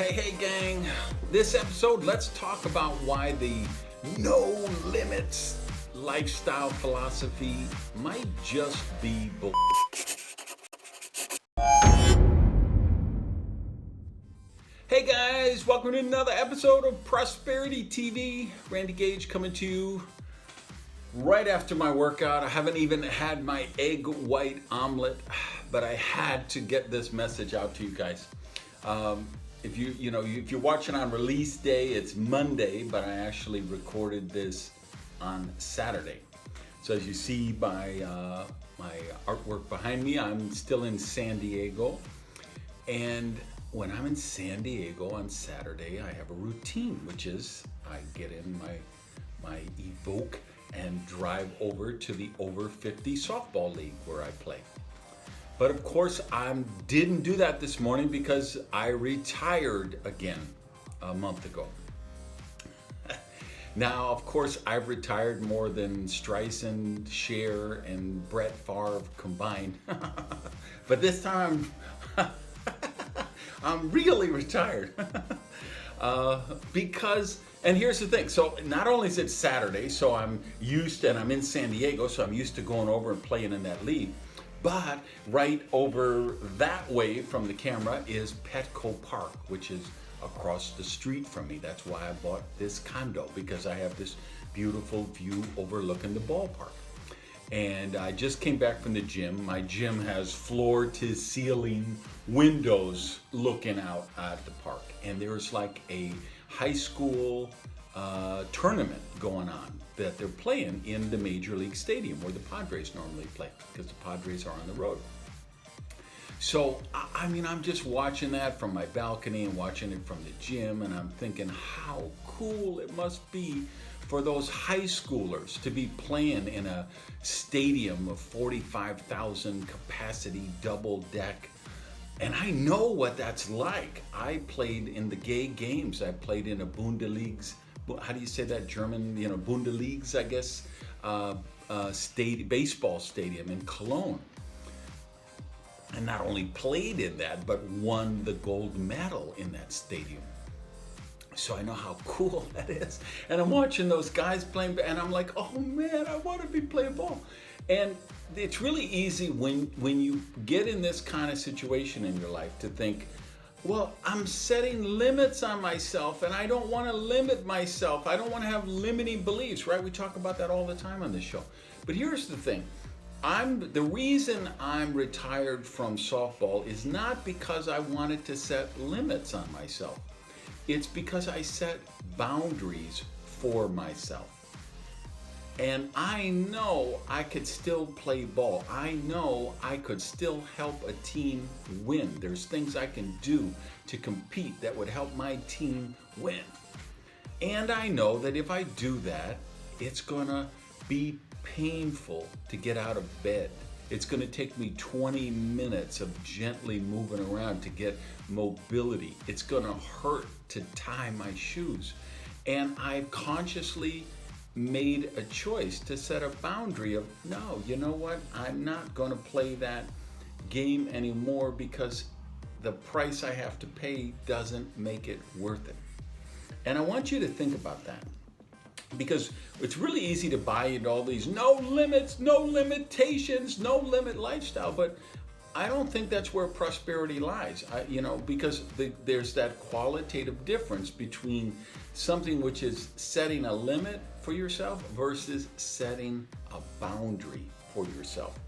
Hey gang, this episode, let's talk about why the no limits lifestyle philosophy might just be bull. Hey guys, welcome to another episode of Prosperity TV. Randy Gage coming to you right after my workout. I haven't even had my egg white omelet, but I had to get this message out to you guys. If you're watching on release day, it's Monday, but I actually recorded this on Saturday. So as you see by my artwork behind me, I'm still in San Diego. And when I'm in San Diego on Saturday, I have a routine, which is I get in my Evoque and drive over to the over 50 softball league where I play. But of course, I didn't do that this morning because I retired again a month ago. Now, of course, I've retired more than Streisand, Cher, and Brett Favre combined. But this time, I'm really retired. Because, and here's the thing, so not only is it Saturday, so I'm used, and I'm in San Diego, so I'm used to going over and playing in that league. But right over that way from the camera is Petco Park, which is across the street from me. That's why I bought this condo, because I have this beautiful view overlooking the ballpark. And I just came back from the gym. My gym has floor to ceiling windows looking out at the park. And there's like a high school tournament going on that they're playing in the Major League Stadium where the Padres normally play, because the Padres are on the road. So, I mean, I'm just watching that from my balcony and watching it from the gym, and I'm thinking how cool it must be for those high schoolers to be playing in a stadium of 45,000 capacity double deck. And I know what that's like. I played in the Gage games. I played in a Bundesliga, how do you say that, German, Bundesliga, I guess, baseball stadium in Cologne. And not only played in that, but won the gold medal in that stadium. So I know how cool that is. And I'm watching those guys playing, and I'm like, oh man, I want to be playing ball. And it's really easy when you get in this kind of situation in your life to think, well, I'm setting limits on myself, and I don't want to limit myself. I don't want to have limiting beliefs, right? We talk about that all the time on this show. But here's the thing. The reason I'm retired from softball is not because I wanted to set limits on myself. It's because I set boundaries for myself. And I know I could still play ball. I know I could still help a team win. There's things I can do to compete that would help my team win. And I know that if I do that, it's gonna be painful to get out of bed. It's gonna take me 20 minutes of gently moving around to get mobility. It's gonna hurt to tie my shoes. And I've consciously made a choice to set a boundary of, no, you know what? I'm not going to play that game anymore because the price I have to pay doesn't make it worth it. And I want you to think about that, because it's really easy to buy into all these no limits, no limitations, no limit lifestyle, but I don't think that's where prosperity lies, because there's that qualitative difference between something which is setting a limit for yourself versus setting a boundary for yourself,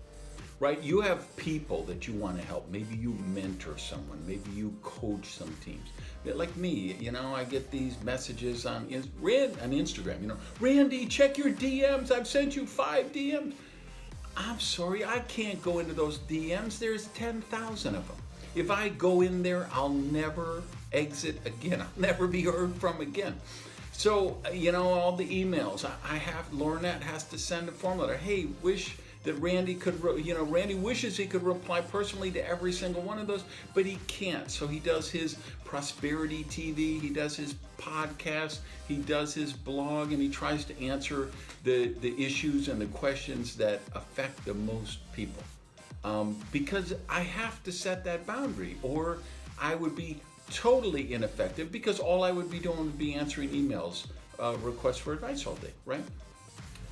right? You have people that you want to help. Maybe you mentor someone. Maybe you coach some teams. Like me, I get these messages on Instagram, Randy, check your DMs. I've sent you 5 DMs. I'm sorry, I can't go into those DMs. There's 10,000 of them. If I go in there, I'll never exit again. I'll never be heard from again. So, all the emails, Lornette has to send a form letter. Hey, wish that Randy could, Randy wishes he could reply personally to every single one of those, but he can't. So he does his Prosperity TV, he does his podcast, he does his blog, and he tries to answer the issues and the questions that affect the most people. Because I have to set that boundary, or I would be totally ineffective because all I would be doing would be answering emails, requests for advice all day, right?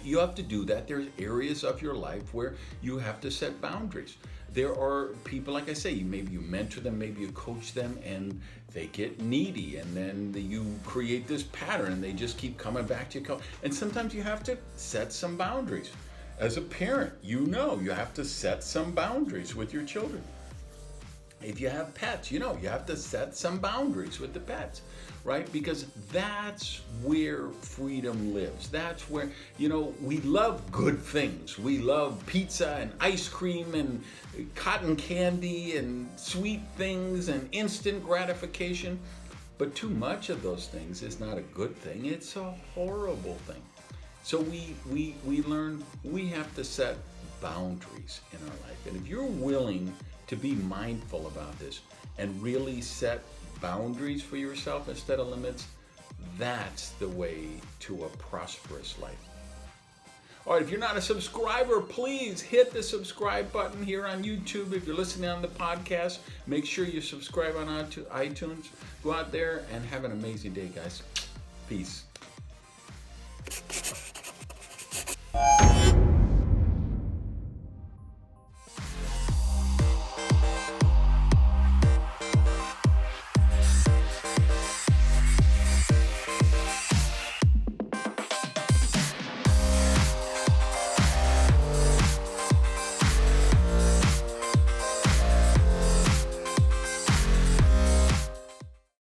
You have to do that. There's areas of your life where you have to set boundaries. There are people, like I say, maybe you mentor them, maybe you coach them, and they get needy, and then you create this pattern, and they just keep coming back to you. And sometimes you have to set some boundaries. As a parent, you have to set some boundaries with your children. If you have pets, you have to set some boundaries with the pets, right? Because that's where freedom lives. That's where, we love good things. We love pizza and ice cream and cotton candy and sweet things and instant gratification. But too much of those things is not a good thing. It's a horrible thing. So we learn we have to set boundaries in our life. And if you're willing to be mindful about this and really set boundaries for yourself instead of limits, that's the way to a prosperous life. All right, if you're not a subscriber, please hit the subscribe button here on YouTube. If you're listening on the podcast, make sure you subscribe on iTunes. Go out there and have an amazing day, guys. Peace.